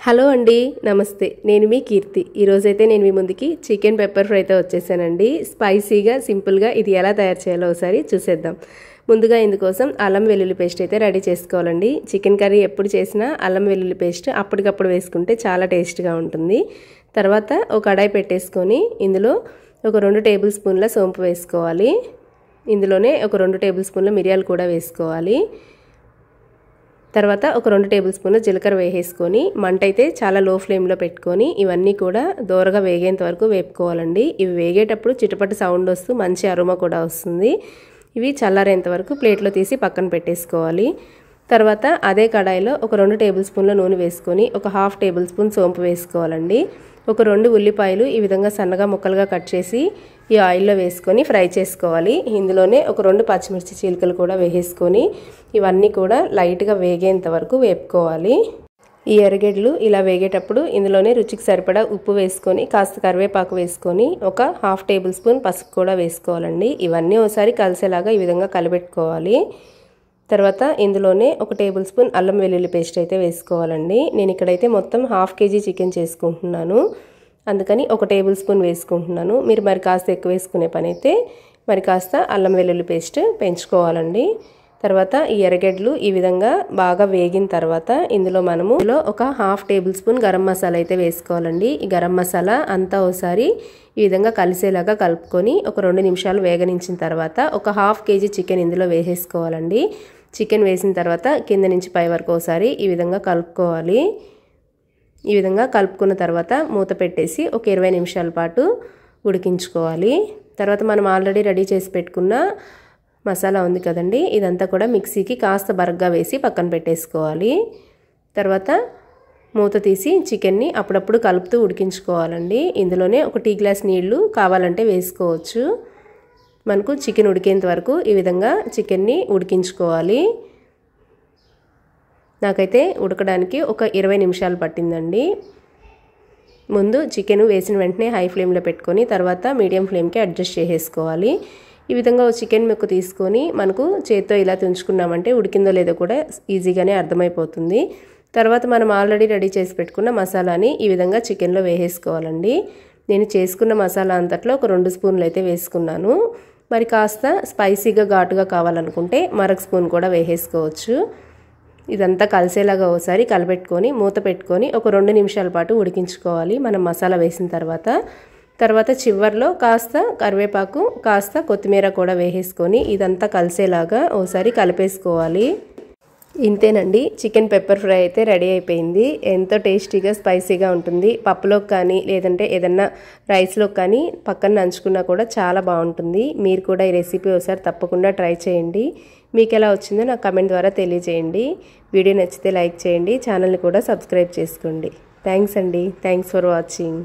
Hello అండి, నమస్తే. నేను మీ కీర్తి. ఈరోజైతే నేను మీ ముందుకి చికెన్ పెప్పర్ ఫ్రైతో వచ్చేసానండి. స్పైసీగా సింపుల్గా ఇది ఎలా తయారు చేయాలో ఒకసారి చూసేద్దాం. ముందుగా ఇందుకోసం అల్లం వెల్లుల్లి పేస్ట్ అయితే రెడీ చేసుకోవాలండి. చికెన్ కర్రీ ఎప్పుడు చేసినా అల్లం వెల్లుల్లి పేస్ట్ అప్పటికప్పుడు వేసుకుంటే చాలా టేస్ట్గా ఉంటుంది. తర్వాత ఒక కడాయి పెట్టేసుకొని ఇందులో ఒక 2 టేబుల్ స్పూన్ల సోంపు వేసుకోవాలి. ఇందులోనే ఒక 2 టేబుల్ స్పూన్ల మిరియాలు కూడా వేసుకోవాలి. తర్వాత ఒక 2 టేబుల్ స్పూన్ల జీలకర్ర వేసేసుకొని మంట అయితే చాలా లో ఫ్లేమ్లో పెట్టుకొని ఇవన్నీ కూడా దోరగా వేగేంత వరకు వేపుకోవాలండి. ఇవి వేగేటప్పుడు చిటపట సౌండ్ వస్తూ మంచి అరోమా కూడా వస్తుంది. ఇవి చల్లారేంత వరకు ప్లేట్లో తీసి పక్కన పెట్టేసుకోవాలి. తర్వాత అదే కడాయిలో ఒక 2 టేబుల్ స్పూన్ల నూనె వేసుకొని ఒక 1/2 టేబుల్ స్పూన్ సోంపు వేసుకోవాలండి. ఒక 2 ఉల్లిపాయలు ఈ విధంగా సన్నగా ముక్కలుగా కట్ చేసి ఈ ఆయిల్లో వేసుకొని ఫ్రై చేసుకోవాలి. ఇందులోనే ఒక 2 పచ్చిమిర్చి చీలికలు కూడా వేసేసుకొని ఇవన్నీ కూడా లైట్గా వేగేంత వరకు వేపుకోవాలి. ఈ ఎర్రగడ్డలు ఇలా వేగేటప్పుడు ఇందులోనే రుచికి సరిపడా ఉప్పు వేసుకొని కాస్త కరివేపాకు వేసుకొని ఒక 1/2 టేబుల్ స్పూన్ పసుపు కూడా వేసుకోవాలండి. ఇవన్నీ ఒకసారి కలిసేలాగా ఈ విధంగా కలిపెట్టుకోవాలి. తర్వాత ఇందులోనే ఒక టేబుల్ స్పూన్ అల్లం వెల్లుల్లి పేస్ట్ అయితే వేసుకోవాలండి. నేను ఇక్కడైతే మొత్తం 1/2 కేజీ చికెన్ చేసుకుంటున్నాను, అందుకని ఒక టేబుల్ స్పూన్ వేసుకుంటున్నాను. మీరు మరి కాస్త ఎక్కువ వేసుకునే పని అయితే మరి కాస్త అల్లం వెల్లుల్లి పేస్ట్ పెంచుకోవాలండి. తర్వాత ఈ ఎర్రగడ్డలు ఈ విధంగా బాగా వేగిన తర్వాత ఇందులో మనము ఒక 1/2 టేబుల్ స్పూన్ గరం మసాలా అయితే వేసుకోవాలండి. ఈ గరం మసాలా అంతా ఒకసారి ఈ విధంగా కలిసేలాగా కలుపుకొని ఒక 2 నిమిషాలు వేగనించిన తర్వాత ఒక 1/2 కేజీ చికెన్ ఇందులో వేసేసుకోవాలండి. చికెన్ వేసిన తర్వాత కింద నుంచి పై వరకు ఒకసారి ఈ విధంగా కలుపుకోవాలి. ఈ విధంగా కలుపుకున్న తర్వాత మూత పెట్టేసి ఒక 20 నిమిషాల పాటు ఉడికించుకోవాలి. తర్వాత మనం ఆల్రెడీ రెడీ చేసి పెట్టుకున్న మసాలా ఉంది కదండి, ఇదంతా కూడా మిక్సీకి కాస్త బరగ్గా వేసి పక్కన పెట్టేసుకోవాలి. తర్వాత మూత తీసి చికెన్ని అప్పుడప్పుడు కలుపుతూ ఉడికించుకోవాలండి. ఇందులోనే ఒక టీ గ్లాస్ నీళ్లు కావాలంటే వేసుకోవచ్చు. మనకు చికెన్ ఉడికేంత వరకు ఈ విధంగా చికెన్ని ఉడికించుకోవాలి. నాకైతే ఉడకడానికి ఒక 20 నిమిషాలు పట్టిందండి. ముందు చికెన్ వేసిన వెంటనే హై ఫ్లేమ్లో పెట్టుకొని తర్వాత మీడియం ఫ్లేమ్కి అడ్జస్ట్ చేసేసుకోవాలి. ఈ విధంగా చికెన్ ముక్క తీసుకొని మనకు చేత్తో ఇలా తుంచుకున్నామంటే ఉడికిందో లేదో కూడా ఈజీగానే అర్థమైపోతుంది. తర్వాత మనం ఆల్రెడీ రెడీ చేసి పెట్టుకున్న మసాలాని ఈ విధంగా చికెన్లో వేసేసుకోవాలండి. నేను చేసుకున్న మసాలా అంతట్లో ఒక 2 స్పూన్లు అయితే వేసుకున్నాను. మరి కాస్త స్పైసీగా ఘాటుగా కావాలనుకుంటే మరొక స్పూన్ కూడా వేసేసుకోవచ్చు. ఇదంతా కలిసేలాగా ఒకసారి కలిపెట్టుకొని మూత పెట్టుకొని ఒక 2 నిమిషాల పాటు ఉడికించుకోవాలి మనం మసాలా వేసిన తర్వాత చివర్లో కాస్త కరివేపాకు కాస్త కొత్తిమీర కూడా వేసేసుకొని ఇదంతా కలిసేలాగా ఒకసారి కలిపేసుకోవాలి. ఇంతేనండి, చికెన్ పెప్పర్ ఫ్రై అయితే రెడీ అయిపోయింది. ఎంతో టేస్టీగా స్పైసీగా ఉంటుంది. పప్పులోకి కానీ లేదంటే ఏదన్నా రైస్లోకి కానీ పక్కన నంచుకున్నా కూడా చాలా బాగుంటుంది. మీరు కూడా ఈ రెసిపీ ఒకసారి తప్పకుండా ట్రై చేయండి. మీకు ఎలా వచ్చిందో నాకు కామెంట్ ద్వారా తెలియజేయండి. వీడియో నచ్చితే లైక్ చేయండి, ఛానల్ని కూడా సబ్స్క్రైబ్ చేసుకోండి. థ్యాంక్స్ అండి. Thanks for watching.